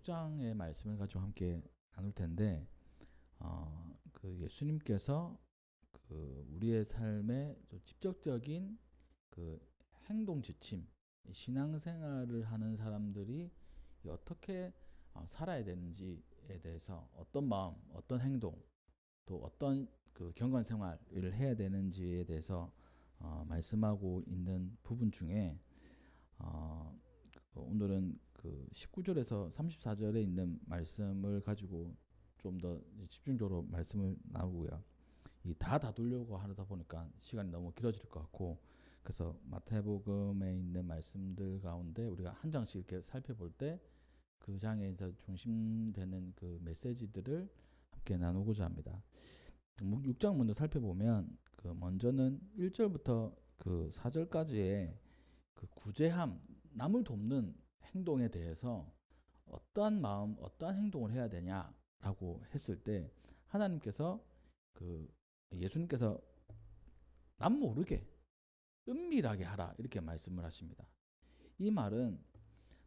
16장의 말씀을 가지고 함께 나눌 텐데, 그 예수님께서 그 우리의 삶에 좀 직접적인 그 행동 지침, 신앙생활을 하는 사람들이 어떻게 살아야 되는지에 대해서, 어떤 마음, 어떤 행동, 또 어떤 그 경건 생활을 해야 되는지에 대해서 말씀하고 있는 부분 중에 오늘은 그 19절에서 34절에 있는 말씀을 가지고 좀 더 집중적으로 말씀을 나누고요. 이 다 다루려고 하다 보니까 시간이 너무 길어질 것 같고, 그래서 마태복음에 있는 말씀들 가운데 우리가 한 장씩 이렇게 살펴볼 때 그 장에서 중심되는 그 메시지들을 함께 나누고자 합니다. 6장 먼저 살펴보면, 그 먼저는 1절부터 그 4절까지의 그 구제함, 남을 돕는 행동에 대해서 어떠한 마음, 어떠한 행동을 해야 되냐라고 했을 때, 하나님께서 그 예수님께서 남 모르게 은밀하게 하라 이렇게 말씀을 하십니다. 이 말은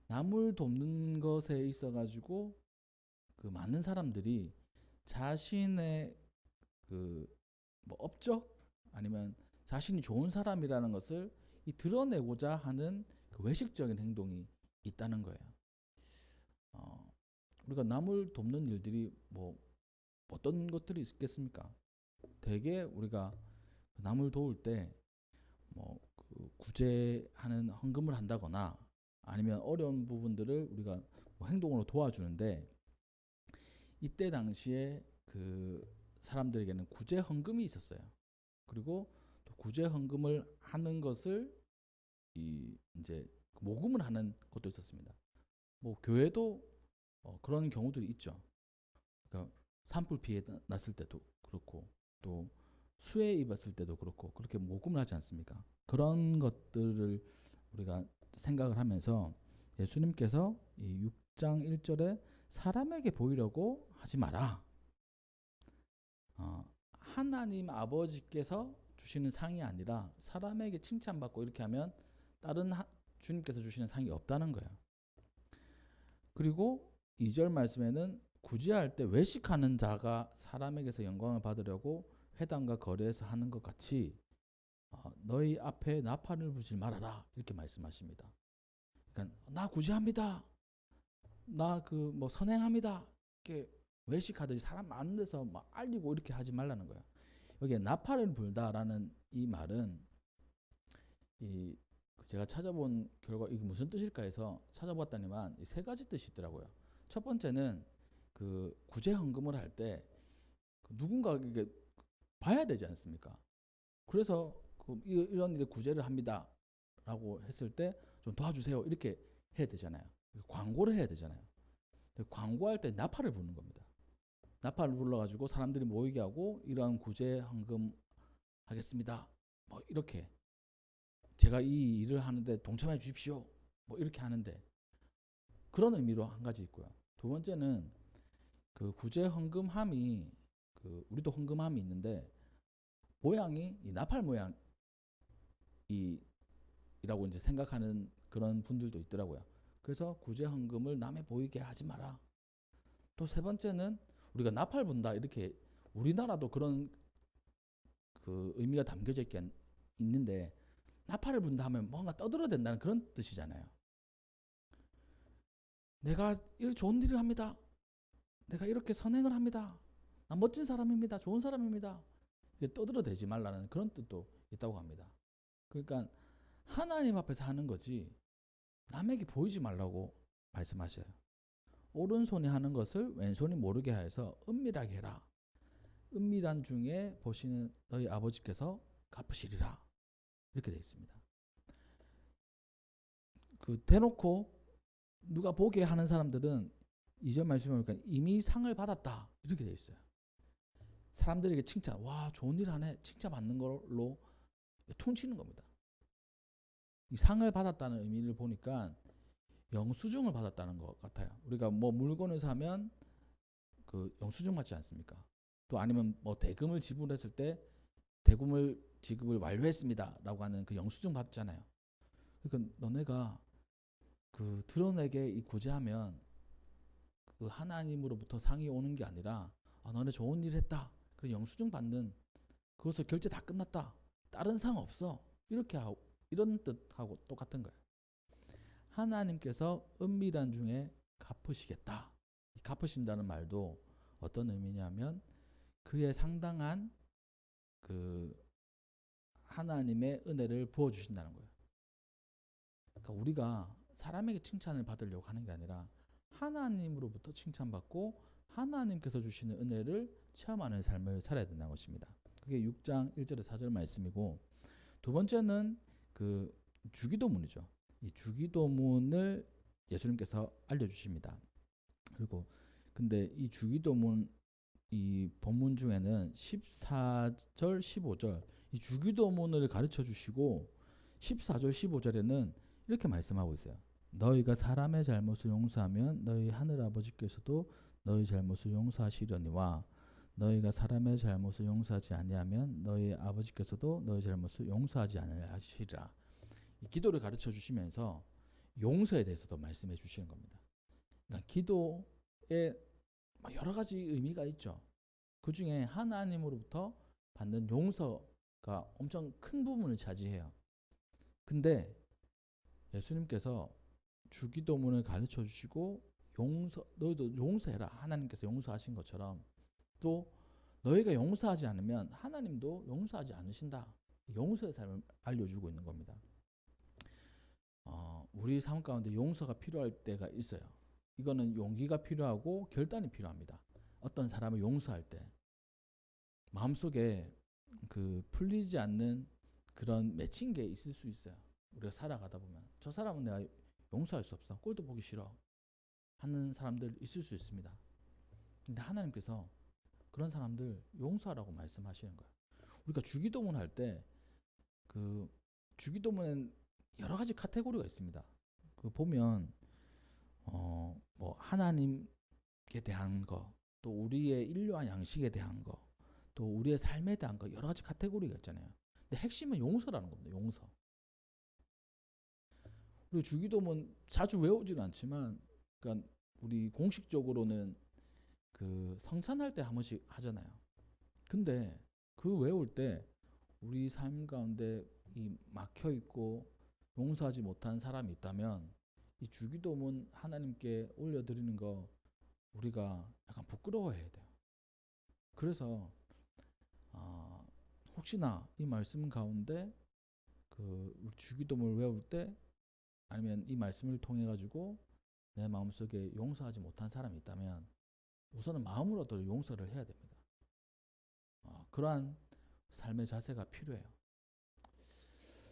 남을 돕는 것에 있어 가지고 그 많은 사람들이 자신의 그 뭐 업적, 아니면 자신이 좋은 사람이라는 것을 드러내고자 하는 그 외식적인 행동이 있다는 거예요. 우리가 남을 돕는 일들이 뭐 어떤 것들이 있겠습니까? 대개 우리가 남을 도울 때 뭐 그 구제하는 헌금을 한다거나, 아니면 어려운 부분들을 우리가 뭐 행동으로 도와주는데, 이때 당시에 그 사람들에게는 구제 헌금이 있었어요. 그리고 또 구제 헌금을 하는 것을 이제 모금을 하는 것도 있었습니다. 뭐 교회도 그런 경우들이 있죠. 그러니까 산불 피해 났을 때도 그렇고, 또 수해 입었을 때도 그렇고, 그렇게 모금을 하지 않습니까? 그런 것들을 우리가 생각을 하면서 예수님께서 이 6장 1절에 사람에게 보이려고 하지 마라. 하나님 아버지께서 주시는 상이 아니라 사람에게 칭찬받고 이렇게 하면 다른 주님께서 주시는 상이 없다는 거예요. 그리고 2절 말씀에는 구제할 때 외식하는 자가 사람에게서 영광을 받으려고 회당과 거리에서 하는 것 같이 너희 앞에 나팔을 불지 말아라 이렇게 말씀하십니다. 그러니까 나 구제합니다, 나 그 뭐 선행합니다, 이렇게 외식하듯이 사람 많은 데서 막 알리고 이렇게 하지 말라는 거예요. 여기에 나팔을 불다라는 이 말은, 이 제가 찾아본 결과 이게 무슨 뜻일까 해서 찾아봤더니만 세 가지 뜻이 있더라고요. 첫 번째는 그 구제 헌금을 할 때 누군가에게 봐야 되지 않습니까? 그래서 이런 일에 구제를 합니다라고 했을 때 좀 도와주세요 이렇게 해야 되잖아요. 광고를 해야 되잖아요. 광고할 때 나팔을 부는 겁니다. 나팔을 불러가지고 사람들이 모이게 하고, 이러한 구제 헌금 하겠습니다, 뭐 이렇게 제가 이 일을 하는데 동참해 주십시오, 뭐 이렇게 하는데, 그런 의미로 한 가지 있고요. 두 번째는 그 구제 헌금함이, 그 우리도 헌금함이 있는데 모양이 이 나팔 모양이라고 이제 생각하는 그런 분들도 있더라고요. 그래서 구제 헌금을 남에 보이게 하지 마라. 또 세 번째는 우리가 나팔 분다 이렇게, 우리나라도 그런 그 의미가 담겨져 있는데, 나팔을 분다 하면 뭔가 떠들어댄다는 그런 뜻이잖아요. 내가 이렇게 좋은 일을 합니다, 내가 이렇게 선행을 합니다, 나 멋진 사람입니다, 좋은 사람입니다, 이게 떠들어대지 말라는 그런 뜻도 있다고 합니다. 그러니까 하나님 앞에서 하는 거지 남에게 보이지 말라고 말씀하셔요. 오른손이 하는 것을 왼손이 모르게 하여서 은밀하게 해라. 은밀한 중에 보시는 너희 아버지께서 갚으시리라. 이렇게 되어 있습니다. 그 대놓고 누가 보게 하는 사람들은 2절 말씀을 보니까 이미 상을 받았다 이렇게 되어 있어요. 사람들에게 칭찬, 와 좋은 일 하네, 칭찬받는 걸로 퉁치는 겁니다. 이 상을 받았다는 의미를 보니까 영수증을 받았다는 것 같아요. 우리가 뭐 물건을 사면 그 영수증 받지 않습니까? 또 아니면 뭐 대금을 지불했을 때 대금을 지급을 완료했습니다라고 하는 그 영수증 받잖아요. 그러니까 너네가 그 드러내게 이 구제하면 그 하나님으로부터 상이 오는 게 아니라 너네 좋은 일 했다. 그리고 영수증 받는 그것을 결제 다 끝났다. 다른 상 없어. 이렇게 하고 이런 뜻하고 똑같은 거예요. 하나님께서 은밀한 중에 갚으시겠다. 갚으신다는 말도 어떤 의미냐면 그의 상당한 그 하나님의 은혜를 부어주신다는 거예요. 그러니까 우리가 사람에게 칭찬을 받으려고 하는 게 아니라 하나님으로부터 칭찬받고 하나님께서 주시는 은혜를 체험하는 삶을 살아야 된다는 것입니다. 그게 6장 1절에 4절 말씀이고, 두 번째는 그 주기도문이죠. 이 주기도문을 예수님께서 알려주십니다. 그리고 근데 이 주기도문 이 본문 중에는 14절 15절 이 주기도문을 가르쳐 주시고 14절 15절에는 이렇게 말씀하고 있어요. 너희가 사람의 잘못을 용서하면 너희 하늘 아버지께서도 너희 잘못을 용서하시려니와 너희가 사람의 잘못을 용서하지 아니하면 너희 아버지께서도 너희 잘못을 용서하지 아니하시리라. 이 기도를 가르쳐 주시면서 용서에 대해서도 말씀해 주시는 겁니다. 그러니까 기도에 여러 가지 의미가 있죠. 그 중에 하나님으로부터 받는 용서가 엄청 큰 부분을 차지해요. 근데 예수님께서 주기도문을 가르쳐 주시고 너희도 용서해라. 하나님께서 용서하신 것처럼 또 너희가 용서하지 않으면 하나님도 용서하지 않으신다. 용서의 삶을 알려주고 있는 겁니다. 우리 삶 가운데 용서가 필요할 때가 있어요. 이거는 용기가 필요하고 결단이 필요합니다. 어떤 사람을 용서할 때 마음속에 그 풀리지 않는 그런 맺힌 게 있을 수 있어요. 우리가 살아가다 보면 저 사람은 내가 용서할 수 없어. 꼴도 보기 싫어. 하는 사람들 있을 수 있습니다. 근데 하나님께서 그런 사람들 용서하라고 말씀하시는 거예요. 우리가 주기도문 할 때 그 주기도문엔 여러 가지 카테고리가 있습니다. 그 보면 뭐 하나님께 대한 거, 또 우리의 인류와 양식에 대한 거, 또 우리의 삶에 대한 거 여러 가지 카테고리가 있잖아요. 근데 핵심은 용서라는 겁니다. 용서. 그리고 주기도문 자주 외우지는 않지만, 그러니까 우리 공식적으로는 그 성찬할 때 한 번씩 하잖아요. 근데 그 외울 때 우리 삶 가운데 이 막혀 있고 용서하지 못한 사람이 있다면 이 주기도문 하나님께 올려드리는 거 우리가 약간 부끄러워해야 돼요. 그래서 혹시나 이 말씀 가운데 그 주기도문을 외울 때 아니면 이 말씀을 통해 가지고 내 마음속에 용서하지 못한 사람이 있다면 우선은 마음으로도 용서를 해야 됩니다. 그러한 삶의 자세가 필요해요.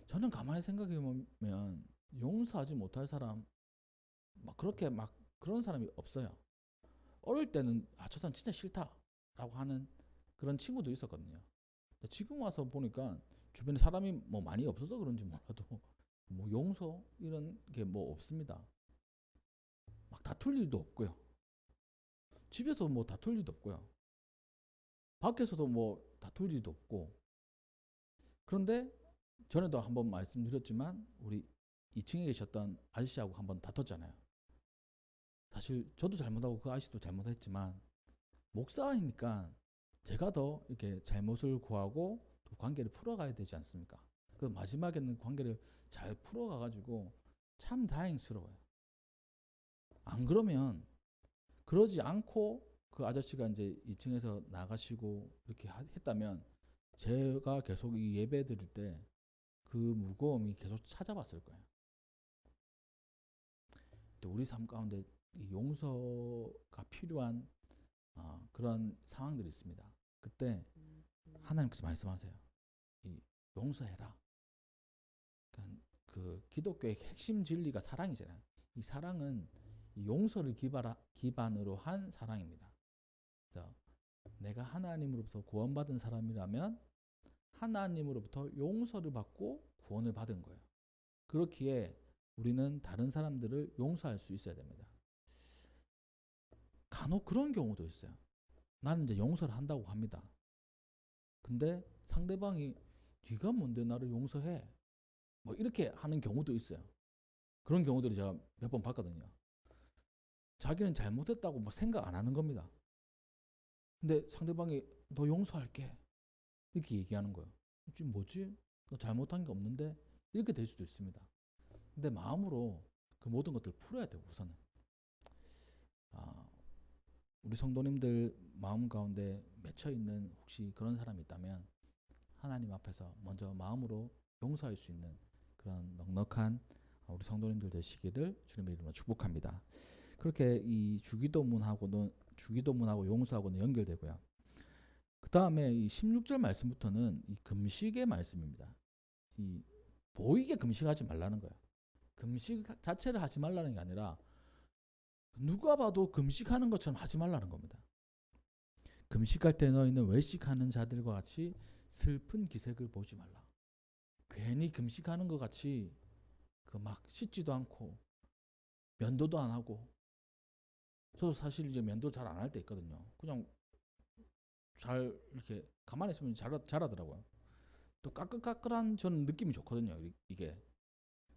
저는 가만히 생각해 보면 용서하지 못할 사람 그렇게 그런 사람이 없어요. 어릴 때는 저 사람 진짜 싫다라고 하는 그런 친구도 있었거든요. 지금 와서 보니까 주변에 사람이 뭐 많이 없어서 그런지 몰라도 뭐 용서 이런 게 뭐 없습니다. 막 다툴 일도 없고요. 집에서 뭐 다툴 일도 없고요. 밖에서도 뭐 다툴 일도 없고. 그런데 전에도 한번 말씀드렸지만 우리 2층에 계셨던 아저씨하고 한번 다퉜잖아요. 사실 저도 잘못하고 그 아저씨도 잘못했지만 목사이니까 제가 더 이렇게 잘못을 구하고 또 관계를 풀어가야 되지 않습니까? 그래서 마지막에는 관계를 잘 풀어가가지고 참 다행스러워요. 안 그러면 그러지 않고 그 아저씨가 이제 2층에서 나가시고 이렇게 했다면 제가 계속 이 예배 드릴 때 그 무거움이 계속 찾아왔을 거예요. 또 우리 삶 가운데 이 용서가 필요한 그런 상황들이 있습니다. 그때 하나님께서 말씀하세요. 이 용서해라. 그러니까 그 기독교의 핵심 진리가 사랑이잖아요. 이 사랑은 이 용서를 기반으로 한 사랑입니다. 그래서 내가 하나님으로부터 구원받은 사람이라면 하나님으로부터 용서를 받고 구원을 받은 거예요. 그렇기에 우리는 다른 사람들을 용서할 수 있어야 됩니다. 간혹 그런 경우도 있어요. 나는 이제 용서를 한다고 합니다. 근데 상대방이 네가 뭔데 나를 용서해? 뭐 이렇게 하는 경우도 있어요. 그런 경우들을 제가 몇 번 봤거든요. 자기는 잘못했다고 뭐 생각 안 하는 겁니다. 근데 상대방이 너 용서할게 이렇게 얘기하는 거예요. 지금 뭐지? 너 잘못한 게 없는데? 이렇게 될 수도 있습니다. 근데 마음으로 그 모든 것들을 풀어야 돼요. 우선은 우리 성도님들 마음 가운데 맺혀 있는 혹시 그런 사람이 있다면 하나님 앞에서 먼저 마음으로 용서할 수 있는 그런 넉넉한 우리 성도님들 되시기를 주님의 이름으로 축복합니다. 그렇게 이 주기도문하고 용서하고는 연결되고요. 그 다음에 이 16절 말씀부터는 이 금식의 말씀입니다. 이 보이게 금식하지 말라는 거예요. 금식 자체를 하지 말라는 게 아니라 누가 봐도 금식하는 것처럼 하지 말라는 겁니다. 금식할 때 너희는 외식하는 자들과 같이 슬픈 기색을 보지 말라. 괜히 금식하는 것 같이 그 막 씻지도 않고 면도도 안 하고, 저도 사실 이제 면도 잘 안 할 때 있거든요. 그냥 잘 이렇게 가만히 있으면 잘하더라고요. 또 까끌까끌한 저는 느낌이 좋거든요. 이게.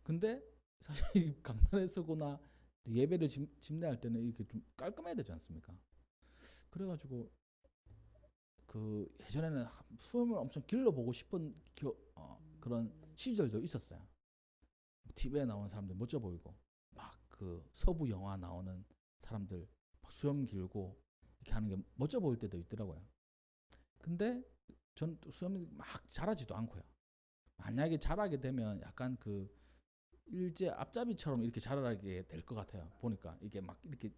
근데 사실 강단에 서거나 예배를 집례할 때는 이렇게 좀 깔끔해야 되지 않습니까? 그래가지고 그 예전에는 수염을 엄청 길러보고 싶은 그런 시절도 있었어요. TV에 나오는 사람들 멋져 보이고 막 그 서부 영화 나오는 사람들 막 수염 길고 이렇게 하는 게 멋져 보일 때도 있더라고요. 근데 전 수염이 막 자라지도 않고요. 만약에 자라게 되면 약간 그 일제 앞잡이처럼 이렇게 자라게 될 것 같아요. 보니까 이게 막 이렇게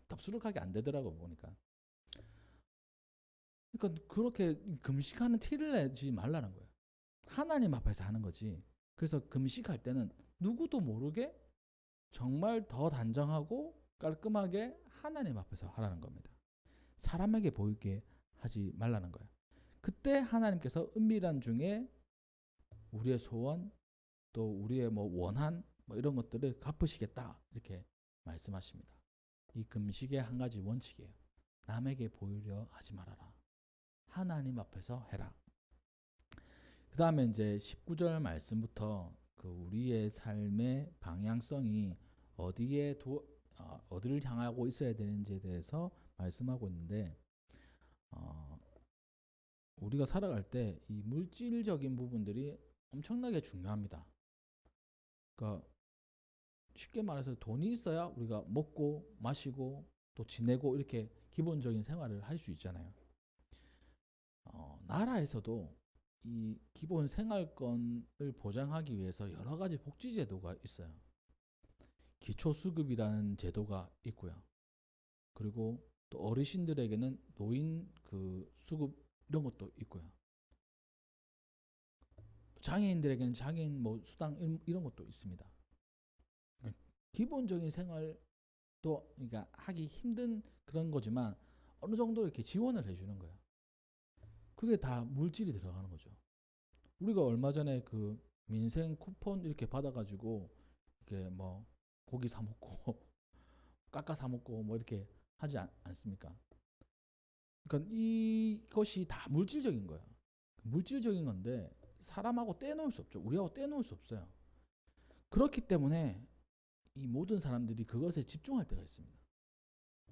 덥수룩하게 안 되더라고 보니까. 그러니까 그렇게 금식하는 티를 내지 말라는 거예요. 하나님 앞에서 하는 거지. 그래서 금식할 때는 누구도 모르게 정말 더 단정하고 깔끔하게 하나님 앞에서 하라는 겁니다. 사람에게 보이게 하지 말라는 거예요. 그때 하나님께서 은밀한 중에 우리의 소원 또 우리의 뭐 원한 뭐 이런 것들을 갚으시겠다 이렇게 말씀하십니다. 이 금식의 한 가지 원칙이에요. 남에게 보이려 하지 말아라. 하나님 앞에서 해라. 그 다음에 이제 19절 말씀부터 그 우리의 삶의 방향성이 어디를 향하고 있어야 되는지에 대해서 말씀하고 있는데, 우리가 살아갈 때 이 물질적인 부분들이 엄청나게 중요합니다. 그러니까 쉽게 말해서 돈이 있어야 우리가 먹고 마시고 또 지내고 이렇게 기본적인 생활을 할 수 있잖아요. 나라에서도 이 기본 생활권을 보장하기 위해서 여러 가지 복지 제도가 있어요. 기초수급이라는 제도가 있고요. 그리고 또 어르신들에게는 노인 그 수급 이런 것도 있고요. 장애인들에게는 장애인 뭐 수당 이런 것도 있습니다. 기본적인 생활도 그러니까 하기 힘든 그런 거지만 어느 정도 이렇게 지원을 해주는 거예요. 그게 다 물질이 들어가는 거죠. 우리가 얼마 전에 그 민생 쿠폰 이렇게 받아가지고 이렇게 뭐 고기 사 먹고 깎아 사 먹고 뭐 이렇게 하지 않습니까? 그러니까 이것이 다 물질적인 거예요. 물질적인 건데 사람하고 떼놓을 수 없죠. 우리하고 떼놓을 수 없어요. 그렇기 때문에 이 모든 사람들이 그것에 집중할 때가 있습니다.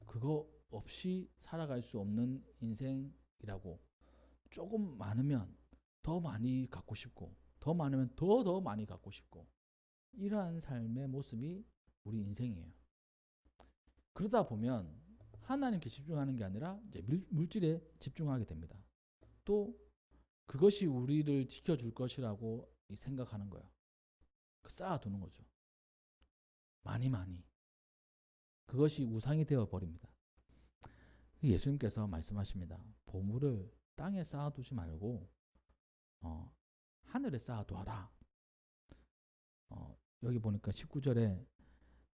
그거 없이 살아갈 수 없는 인생이라고, 조금 많으면 더 많이 갖고 싶고 더 많으면 더 많이 갖고 싶고, 이러한 삶의 모습이 우리 인생이에요. 그러다 보면 하나님께 집중하는 게 아니라 이제 물질에 집중하게 됩니다. 또 그것이 우리를 지켜줄 것이라고 생각하는 거예요. 쌓아두는 거죠. 많이. 그것이 우상이 되어 버립니다. 예수님께서 말씀하십니다. 보물을 땅에 쌓아두지 말고 하늘에 쌓아두어라. 여기 보니까 19절에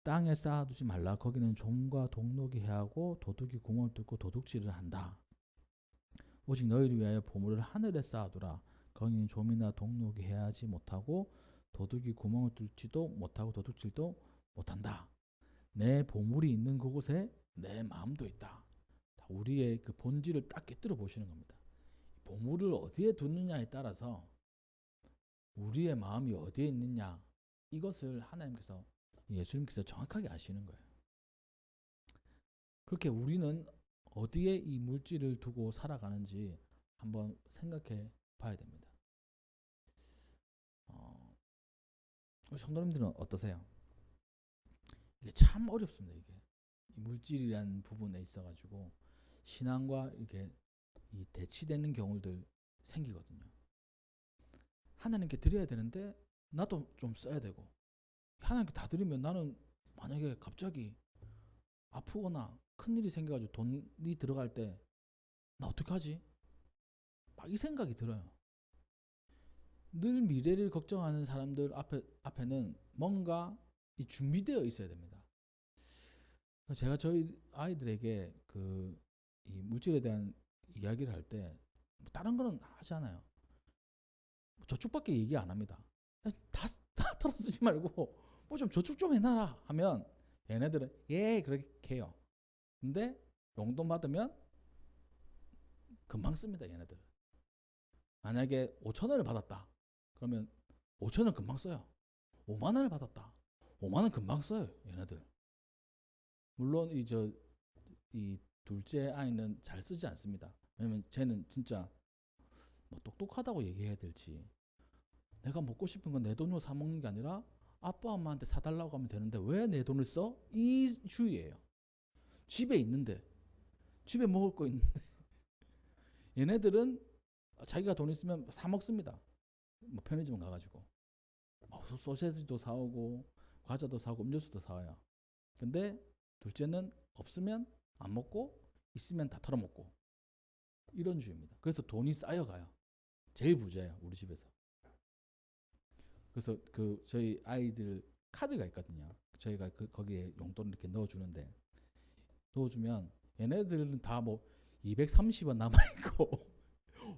땅에 쌓아두지 말라. 거기는 좀과 동록이 해하고 도둑이 구멍을 뚫고 도둑질을 한다. 오직 너희를 위하여 보물을 하늘에 쌓아두라. 거기는 좀이나 동록이 해하지 못하고 도둑이 구멍을 뚫지도 못하고 도둑질도 못한다. 내 보물이 있는 그곳에 내 마음도 있다. 우리의 그 본질을 딱 꿰뚫어 보시는 겁니다. 보물을 어디에 두느냐에 따라서 우리의 마음이 어디에 있느냐, 이것을 하나님께서 예수님께서 정확하게 아시는 거예요. 그렇게 우리는 어디에 이 물질을 두고 살아가는지 한번 생각해 봐야 됩니다. 우리 성도님들은 어떠세요? 이게 참 어렵습니다. 이게 이 물질이라는 부분에 있어가지고 신앙과 이렇게 이 대치되는 경우들 생기거든요. 하나님께 드려야 되는데 나도 좀 써야 되고, 하나님께 다 드리면 나는 만약에 갑자기 아프거나 큰일이 생겨가지고 돈이 들어갈 때 나 어떡하지? 막 이 생각이 들어요. 늘 미래를 걱정하는 사람들 앞에는 뭔가 이 준비되어 있어야 됩니다. 제가 저희 아이들에게 이 물질에 대한 이야기를 할 때 다른 거는 하지 않아요. 저축밖에 얘기 안 합니다. 다 털어 쓰지 말고 뭐 좀 저축 좀 해놔라 하면 얘네들은 예 그렇게 해요. 근데 용돈 받으면 금방 씁니다. 얘네들. 만약에 5,000원을 받았다 그러면 5,000원 금방 써요. 5만 원을 받았다 5만 원 금방 써요. 얘네들. 물론 이 둘째 아이는 잘 쓰지 않습니다. 왜냐면 쟤는 진짜 뭐 똑똑하다고 얘기해야 될지, 내가 먹고 싶은 건 내 돈으로 사 먹는 게 아니라 아빠 엄마한테 사달라고 하면 되는데 왜 내 돈을 써? 이 주의예요. 집에 있는데, 집에 먹을 거 있는데 얘네들은 자기가 돈 있으면 사 먹습니다. 뭐 편의점 가가지고 소세지도 사오고 과자도 사고 음료수도 사와요. 근데 둘째는 없으면 안 먹고 있으면 다 털어먹고 이런 주의입니다. 그래서 돈이 쌓여가요. 제일 부자예요, 우리 집에서. 그래서 저희 아이들 카드가 있거든요. 저희가 거기에 용돈을 이렇게 넣어주는데, 넣어주면 얘네들은 다 뭐 230원 남아있고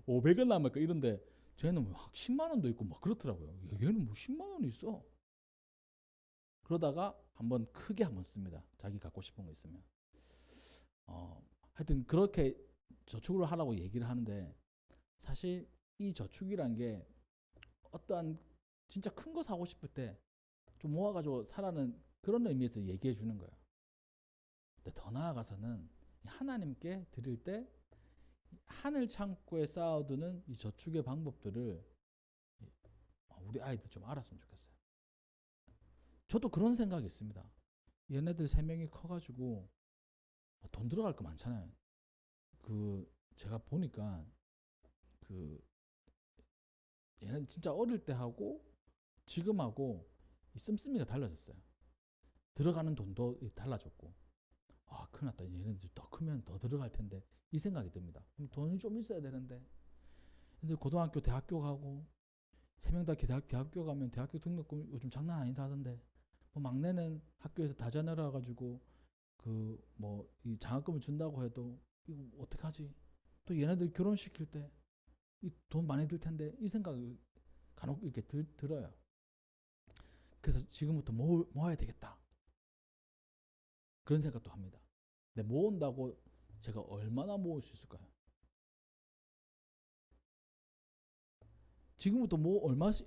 500원 남아있고 이런데 쟤는 뭐 10만 원도 있고 막 그렇더라고요. 얘는 뭐 10만 원이 있어. 그러다가 크게 한번 씁니다. 자기 갖고 싶은 거 있으면. 하여튼 그렇게 저축을 하라고 얘기를 하는데, 사실 이 저축이란 게 어떠한 진짜 큰 거 사고 싶을 때 좀 모아가지고 사라는 그런 의미에서 얘기해 주는 거예요. 근데 더 나아가서는 하나님께 드릴 때 하늘 창고에 쌓아두는 이 저축의 방법들을 우리 아이들 좀 알았으면 좋겠어요. 저도 그런 생각이 있습니다. 얘네들 3명이 커가지고 돈 들어갈 거 많잖아요. 제가 보니까 얘는 진짜 어릴 때 하고 지금하고 이 씀씀이가 달라졌어요. 들어가는 돈도 달라졌고, 큰일 났다. 얘네들 더 크면 더 들어갈 텐데 이 생각이 듭니다. 그럼 돈이 좀 있어야 되는데, 근데 고등학교 대학교 가고 3명 다 대학교 가면 대학교 등록금 요즘 장난 아니다던데, 뭐 막내는 학교에서 다 자녀라 가지고 이 장학금을 준다고 해도 이거 어떡하지? 또 얘네들 결혼시킬 때 이 돈 많이 들 텐데 이 생각을 간혹 이렇게 들어요. 그래서 지금부터 모아야 되겠다. 그런 생각도 합니다. 근데 모은다고 제가 얼마나 모을 수 있을까요? 지금부터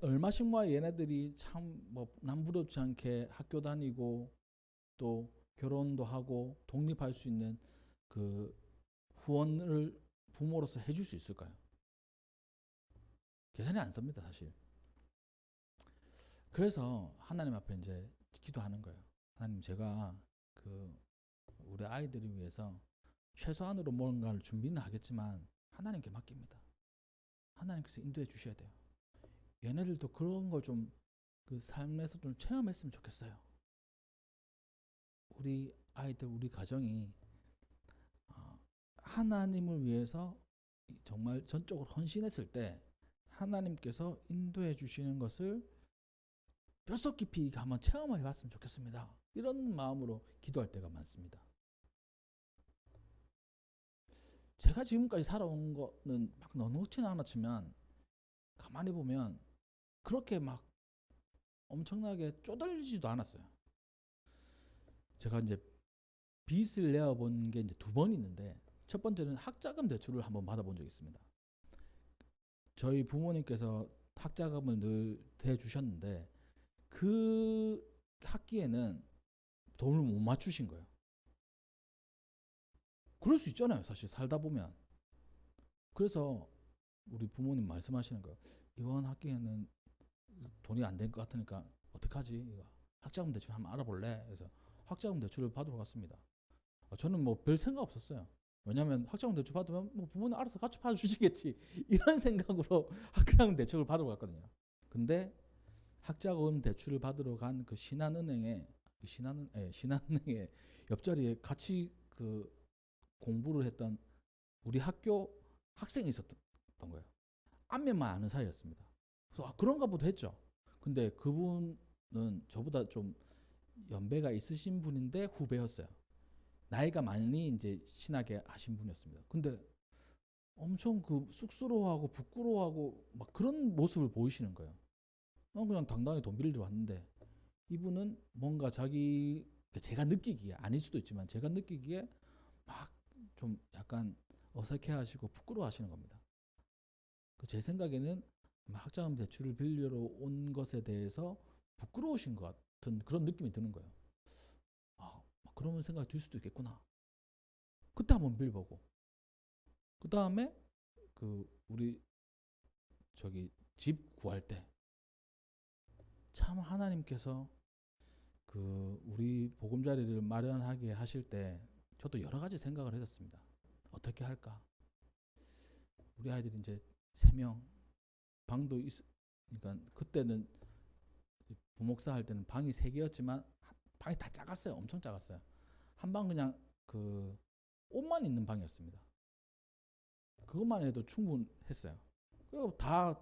얼마씩 모아 얘네들이 참 뭐 남부럽지 않게 학교 다니고 또 결혼도 하고 독립할 수 있는 후원을 부모로서 해줄 수 있을까요? 계산이 안 섭니다, 사실. 그래서 하나님 앞에 이제 기도하는 거예요. 하나님, 제가 우리 아이들을 위해서 최소한으로 뭔가를 준비는 하겠지만 하나님께 맡깁니다. 하나님께서 인도해 주셔야 돼요. 얘네들도 그런 걸 좀 삶에서 좀 체험했으면 좋겠어요. 우리 아이들, 우리 가정이 하나님을 위해서 정말 전적으로 헌신했을 때 하나님께서 인도해 주시는 것을 뼛속 깊이 한번 체험해 봤으면 좋겠습니다. 이런 마음으로 기도할 때가 많습니다. 제가 지금까지 살아온 거는 막 넉넉지는 않았지만 가만히 보면 그렇게 막 엄청나게 쪼들리지도 않았어요. 제가 이제 빚을 내어본 게 이제 2번 있는데, 첫 번째는 학자금 대출을 한번 받아본 적이 있습니다. 저희 부모님께서 학자금을 늘 대주셨는데 그 학기에는 돈을 못 맞추신 거예요. 그럴 수 있잖아요. 사실 살다 보면. 그래서 우리 부모님 말씀하시는 거예요. 이번 학기에는 돈이 안 될 것 같으니까 어떡하지? 이거 학자금 대출 한번 알아볼래? 그래서 학자금 대출을 받으러 갔습니다. 저는 뭐 별 생각 없었어요. 왜냐하면 학자금 대출 받으면 뭐 부모님 알아서 같이 받아주시겠지 이런 생각으로 학자금 대출을 받으러 갔거든요. 근데 학자금 대출을 받으러 간 그 신한은행의 옆자리에 같이 그 공부를 했던 우리 학교 학생이 있었던 거예요. 안면만 아는 사이였습니다. 그래서 그런가 보다 했죠. 근데 그분은 저보다 좀 연배가 있으신 분인데 후배였어요. 나이가 많이 이제 신하게 하신 분이었습니다. 근데 엄청 그 쑥스러워하고 부끄러워하고 막 그런 모습을 보이시는 거예요. 그냥 당당히 돈 빌리러 왔는데 이분은 뭔가 제가 느끼기에 아닐 수도 있지만 제가 느끼기에 막 좀 약간 어색해하시고 부끄러워하시는 겁니다. 제 생각에는 학자금 대출을 빌리러 온 것에 대해서 부끄러우신 것 같은 그런 느낌이 드는 거예요. 그런 생각이 들 수도 있겠구나. 그때 한번 빌려보고 그 다음에 우리 집 구할 때 참 하나님께서 우리 보금자리를 마련하게 하실 때 저도 여러 가지 생각을 했었습니다. 어떻게 할까? 우리 아이들이 이제 3명 방도 그러니까 그때는 부목사 할 때는 방이 3개였지만 방이 다 작았어요. 엄청 작았어요. 한 방 그냥 옷만 있는 방이었습니다. 그것만 해도 충분했어요. 그리고 다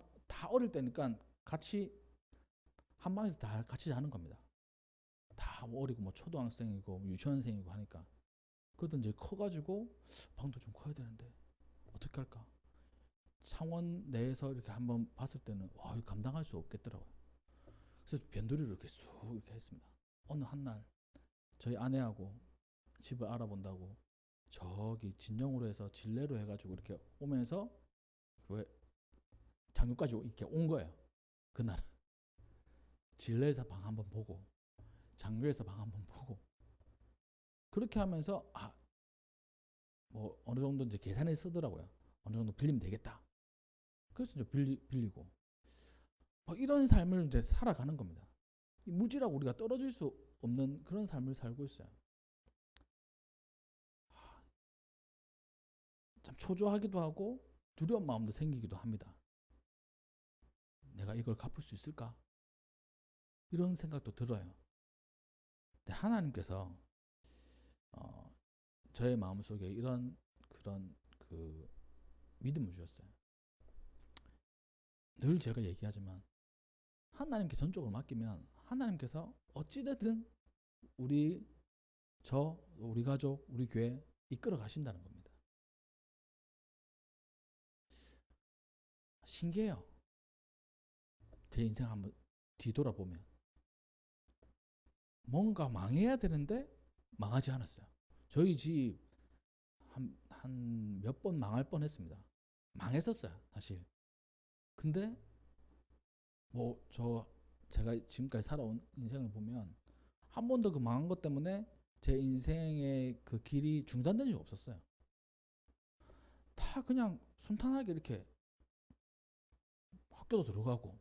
어릴 때니까 같이 한 방에서 다 같이 자는 겁니다. 다 어리고 뭐 초등학생이고 유치원생이고 하니까. 그러다 이제 커가지고 방도 좀 커야 되는데 어떻게 할까? 창원 내에서 이렇게 한번 봤을 때는 이거 감당할 수 없겠더라고요. 그래서 변두리를 이렇게 쑥 이렇게 했습니다. 어느 한날 저희 아내하고 집을 알아본다고 저기 진영으로 해서 진례로 해가지고 이렇게 오면서 왜 장교까지 이렇게 온 거예요. 그날은 진례에서 방 한번 보고 장교에서 방 한번 보고 그렇게 하면서 뭐 어느 정도 이제 계산을 쓰더라고요. 어느 정도 빌리면 되겠다. 그래서 이제 빌리고 이런 삶을 이제 살아가는 겁니다. 물질하고 우리가 떨어질 수 없는 그런 삶을 살고 있어요. 참 초조하기도 하고 두려운 마음도 생기기도 합니다. 내가 이걸 갚을 수 있을까? 이런 생각도 들어요. 근데 하나님께서 저의 마음속에 이런 그런 믿음을 주셨어요. 늘 제가 얘기하지만 하나님께 전적으로 맡기면 하나님께서 어찌되든 우리 가족, 우리 교회 이끌어 가신다는 겁니다. 신기해요. 제 인생 한번 뒤돌아보면 뭔가 망해야 되는데 망하지 않았어요. 저희 집 한 몇 번 망할 뻔했습니다. 망했었어요, 사실. 근데 제가 지금까지 살아온 인생을 보면 한 번도 그 망한 것 때문에 제 인생의 그 길이 중단된 적이 없었어요. 다 그냥 순탄하게 이렇게 학교도 들어가고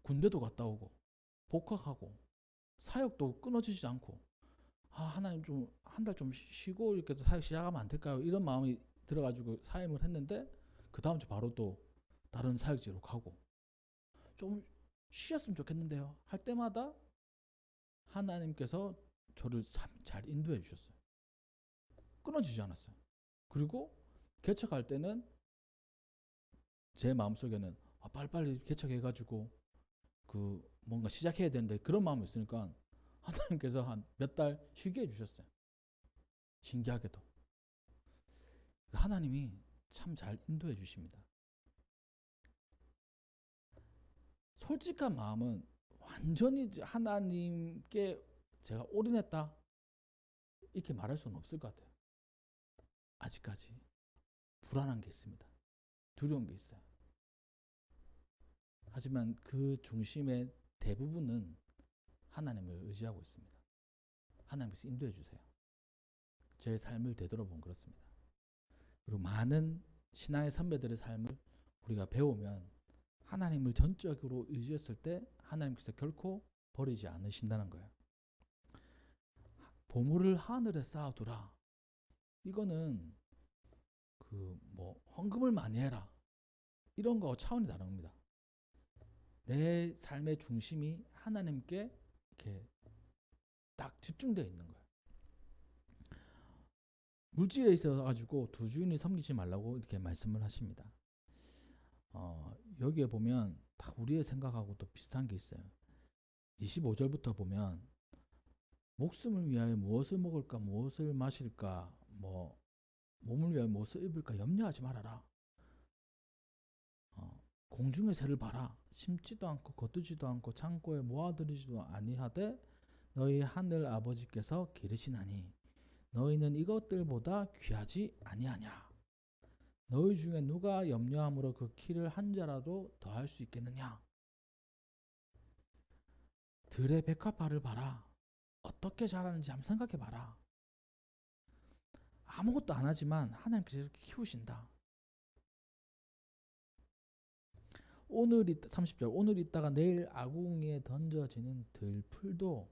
군대도 갔다 오고 복학하고 사역도 끊어지지 않고 하나님 좀 한 달 좀 쉬고 이렇게 사역 시작하면 안 될까요? 이런 마음이 들어가지고 사임을 했는데 그 다음 주 바로 또 다른 사역지로 가고 좀 쉬었으면 좋겠는데요. 할 때마다 하나님께서 저를 참 잘 인도해 주셨어요. 끊어지지 않았어요. 그리고 개척할 때는 제 마음속에는 빨리빨리 개척해가지고 뭔가 시작해야 되는데 그런 마음이 있으니까 하나님께서 한 몇 달 쉬게 해주셨어요. 신기하게도 하나님이 참 잘 인도해 주십니다. 솔직한 마음은 완전히 하나님께 제가 올인했다 이렇게 말할 수는 없을 것 같아요. 아직까지 불안한 게 있습니다. 두려운 게 있어요. 하지만 그 중심의 대부분은 하나님을 의지하고 있습니다. 하나님께서 인도해 주세요. 제 삶을 되돌아보면 그렇습니다. 그리고 많은 신앙의 선배들의 삶을 우리가 배우면 하나님을 전적으로 의지했을 때 하나님께서 결코 버리지 않으신다는 거예요. 보물을 하늘에 쌓아두라. 이거는 헌금을 많이 해라. 이런 거 차원이 다릅니다. 내 삶의 중심이 하나님께 이렇게 딱 집중되어 있는 거예요. 물질에 있어 가지고 두 주인을 섬기지 말라고 이렇게 말씀을 하십니다. 여기에 보면 다 우리의 생각하고 또 비슷한 게 있어요. 25절부터 보면 목숨을 위하여 무엇을 먹을까 무엇을 마실까 몸을 위하여 무엇을 입을까 염려하지 말아라. 공중의 새를 봐라. 심지도 않고 거두지도 않고 창고에 모아들이지도 아니하되 너희 하늘 아버지께서 기르시나니 너희는 이것들보다 귀하지 아니하냐. 너희 중에 누가 염려함으로 그 키를 한 자라도 더할 수 있겠느냐. 들의 백합화를 봐라. 어떻게 자라는지 한번 생각해 봐라. 아무것도 안 하지만 하나님께서 이렇게 키우신다. 오늘 30절 오늘 있다가 내일 아궁이에 던져지는 들풀도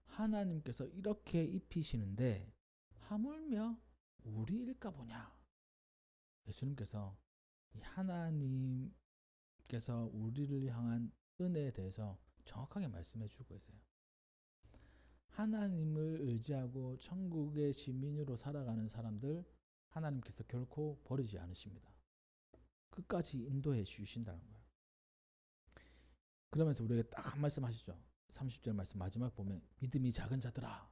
하나님께서 이렇게 입히시는데 하물며 우리일까 보냐. 예수님께서 하나님께서 우리를 향한 은혜에 대해서 정확하게 말씀해 주고 계세요. 하나님을 의지하고 천국의 시민으로 살아가는 사람들 하나님께서 결코 버리지 않으십니다. 끝까지 인도해 주신다는 거예요. 그러면서 우리에게 딱 한 말씀 하시죠. 30절 말씀 마지막 보면 믿음이 작은 자들아.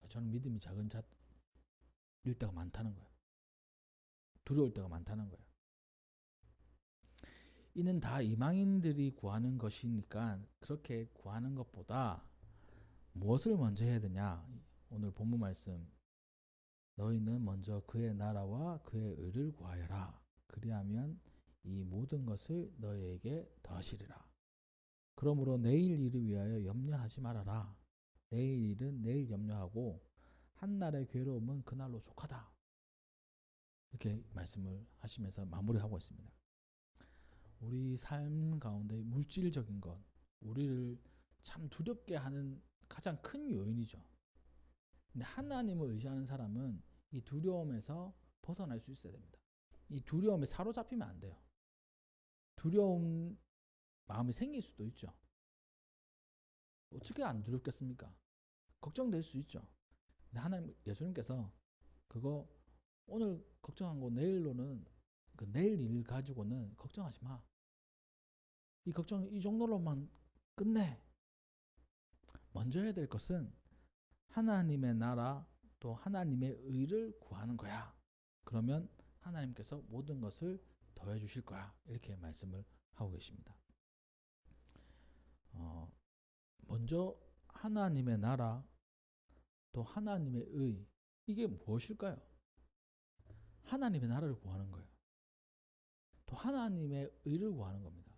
저는 믿음이 작은 자일 때가 많다는 거예요. 두려울 때가 많다는 거예요. 이는 다 이방인들이 구하는 것이니까 그렇게 구하는 것보다 무엇을 먼저 해야 되냐. 오늘 본문 말씀 너희는 먼저 그의 나라와 그의 의를 구하여라. 그리하면 이 모든 것을 너희에게 더하시리라. 그러므로 내일 일을 위하여 염려하지 말아라. 내일 일은 내일 염려하고 한날의 괴로움은 그날로 족하다. 이렇게 말씀을 하시면서 마무리하고 있습니다. 우리 삶 가운데 물질적인 것, 우리를 참 두렵게 하는 가장 큰 요인이죠. 근데 하나님을 의지하는 사람은 이 두려움에서 벗어날 수 있어야 됩니다. 이 두려움에 사로잡히면 안 돼요. 두려움 마음이 생길 수도 있죠. 어떻게 안 두렵겠습니까? 걱정될 수 있죠. 근데 하나님, 예수님께서 그거 오늘 걱정한 거 내일로는 그 내일 일 가지고는 걱정하지 마. 이 걱정 이 정도로만 끝내. 먼저 해야 될 것은 하나님의 나라 또 하나님의 의를 구하는 거야. 그러면 하나님께서 모든 것을 더해 주실 거야. 이렇게 말씀을 하고 계십니다. 먼저 하나님의 나라 또 하나님의 의 이게 무엇일까요? 하나님의 나라를 구하는 거예요. 또 하나님의 의를 구하는 겁니다.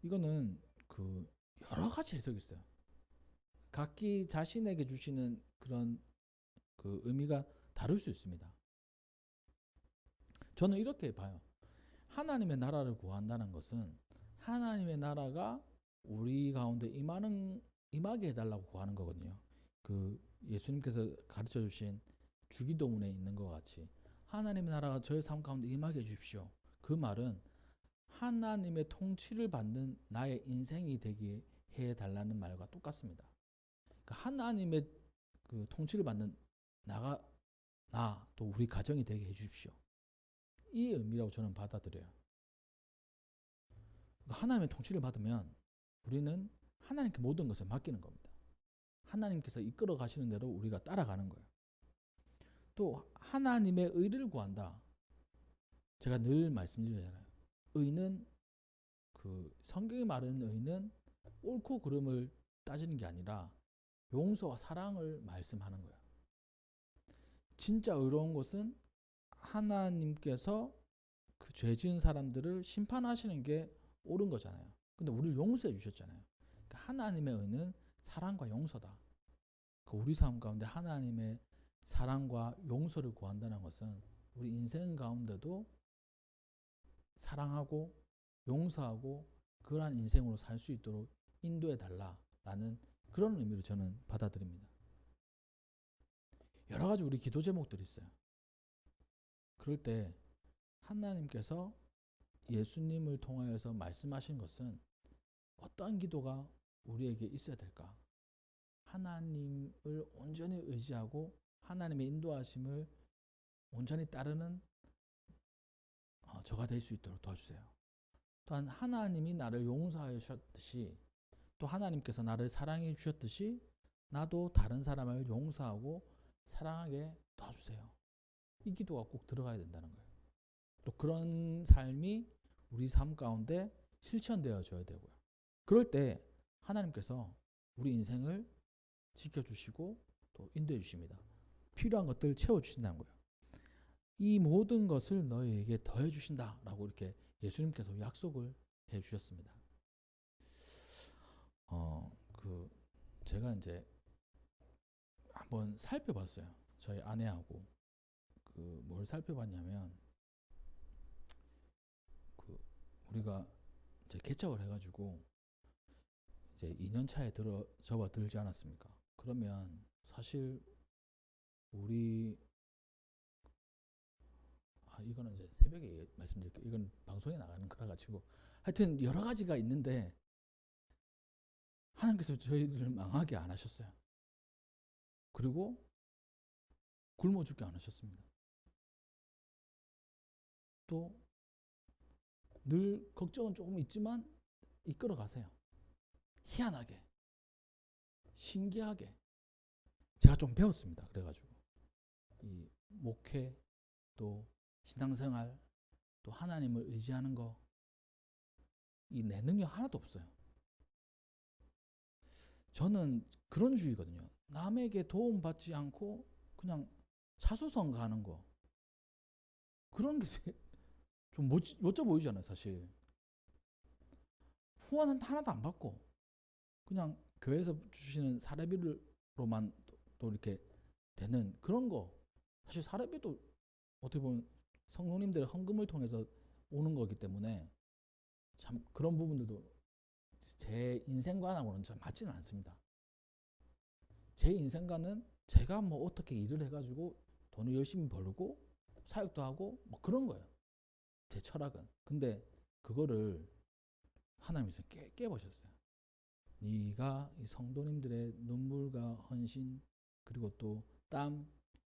이거는 여러 가지 해석이 있어요. 각기 자신에게 주시는 그런 의미가 다를 수 있습니다. 저는 이렇게 봐요. 하나님의 나라를 구한다는 것은 하나님의 나라가 우리 가운데 임하게 해달라고 구하는 거거든요. 예수님께서 가르쳐 주신 주기도문에 있는 것 같이 하나님의 나라가 저의 삶 가운데 임하게 해주십시오. 그 말은 하나님의 통치를 받는 나의 인생이 되게 해달라는 말과 똑같습니다. 그러니까 하나님의 통치를 받는 나 또 우리 가정이 되게 해주십시오. 이 의미라고 저는 받아들여요. 하나님의 통치를 받으면 우리는 하나님께 모든 것을 맡기는 겁니다. 하나님께서 이끌어 가시는 대로 우리가 따라가는 거예요. 또 하나님의 의를 구한다. 제가 늘 말씀드리잖아요. 의는 성경이 말하는 의는 옳고 그름을 따지는 게 아니라 용서와 사랑을 말씀하는 거예요. 진짜 의로운 것은 하나님께서 죄 지은 사람들을 심판하시는 게 옳은 거잖아요. 근데 우리를 용서해 주셨잖아요. 그러니까 하나님의 의는 사랑과 용서다. 우리 삶 가운데 하나님의 사랑과 용서를 구한다는 것은 우리 인생 가운데도 사랑하고 용서하고 그러한 인생으로 살 수 있도록 인도해 달라라는 그런 의미로 저는 받아들입니다. 여러 가지 우리 기도 제목들이 있어요. 그럴 때 하나님께서 예수님을 통하여서 말씀하신 것은 어떠한 기도가 우리에게 있어야 될까? 하나님을 온전히 의지하고 하나님의 인도하심을 온전히 따르는 저가 될 수 있도록 도와주세요. 또한 하나님이 나를 용서하여 주셨듯이 또 하나님께서 나를 사랑해 주셨듯이 나도 다른 사람을 용서하고 사랑하게 도와주세요. 이 기도가 꼭 들어가야 된다는 거예요. 또 그런 삶이 우리 삶 가운데 실천되어져야 되고요. 그럴 때 하나님께서 우리 인생을 지켜주시고 또 인도해 주십니다. 필요한 것들 채워주신다는 거예요. 이 모든 것을 너희에게 더해 주신다라고 이렇게 예수님께서 약속을 해 주셨습니다. 제가 이제 한번 살펴봤어요. 저희 아내하고 뭘 살펴봤냐면 우리가 이제 개척을 해가지고 이제 2년 차에 접어들지 않았습니까? 그러면 사실 우리 이거는 이제 새벽에 말씀드릴게요. 이건 방송에 나가는 거라 가지고 하여튼 여러 가지가 있는데 하나님께서 저희들을 망하게 안 하셨어요. 그리고 굶어 죽게 안 하셨습니다. 또 늘 걱정은 조금 있지만 이끌어 가세요. 희한하게, 신기하게 제가 좀 배웠습니다. 그래가지고 이 목회 또 신앙생활 또 하나님을 의지하는 거 이 내 능력 하나도 없어요. 저는 그런 주의거든요. 남에게 도움받지 않고 그냥 자수성 가는 거 그런 게 좀 멋져 보이잖아요. 사실 후원 하나도 안 받고 그냥 교회에서 주시는 사례비로만 또 이렇게 되는 그런 거 사실 사례비도 어떻게 보면 성도님들의 헌금을 통해서 오는 거기 때문에 참 그런 부분들도 제 인생관하고는 좀 맞지는 않습니다. 제 인생관은 제가 뭐 어떻게 일을 해가지고 돈을 열심히 벌고 사역도 하고 뭐 그런 거예요. 제 철학은. 근데 그거를 하나님께서 깨버셨어요. 네가 이 성도님들의 눈물과 헌신 그리고 또 땀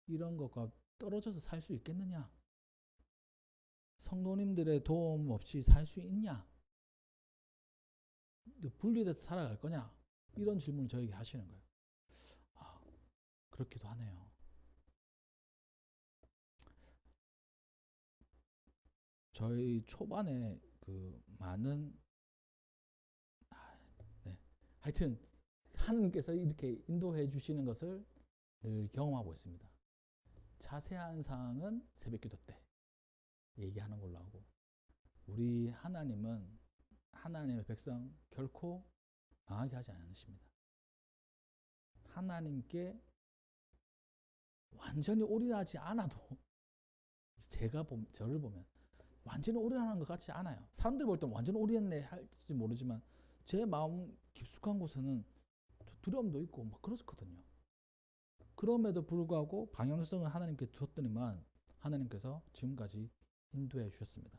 이런 것과 떨어져서 살 수 있겠느냐? 성도님들의 도움 없이 살 수 있냐? 분리돼서 살아갈 거냐? 이런 질문을 저에게 하시는 거예요. 그렇기도 하네요. 저희 초반에 많은 네. 하여튼 하나님께서 이렇게 인도해 주시는 것을 늘 경험하고 있습니다. 자세한 사항은 새벽기도 때 얘기하는 걸로 하고 우리 하나님은 하나님의 백성 결코 망하게 하지 않으십니다. 하나님께 완전히 올인하지 않아도 저를 보면 완전히 올인하는 것 같지 않아요. 사람들이 볼 때는 완전히 올인했네 할지 모르지만 제 마음 깊숙한 곳에는 두려움도 있고 막 그렇거든요. 그럼에도 불구하고 방향성을 하나님께 주었더니만 하나님께서 지금까지 인도해 주셨습니다.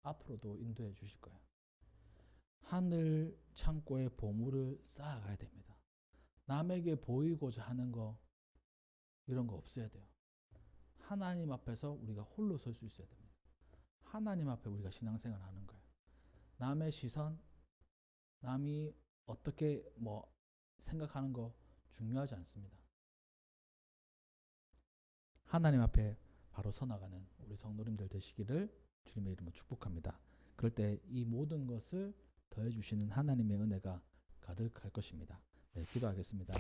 앞으로도 인도해 주실 거예요. 하늘 창고에 보물을 쌓아가야 됩니다. 남에게 보이고자 하는 거 이런 거 없어야 돼요. 하나님 앞에서 우리가 홀로 설 수 있어야 됩니다. 하나님 앞에 우리가 신앙생활 하는 거예요. 남의 시선, 남이 어떻게 생각하는 거 중요하지 않습니다. 하나님 앞에 바로 서나가는 우리 성도님들 되시기를 주님의 이름으로 축복합니다. 그럴 때 이 모든 것을 더해 주시는 하나님의 은혜가 가득할 것입니다. 네, 기도하겠습니다.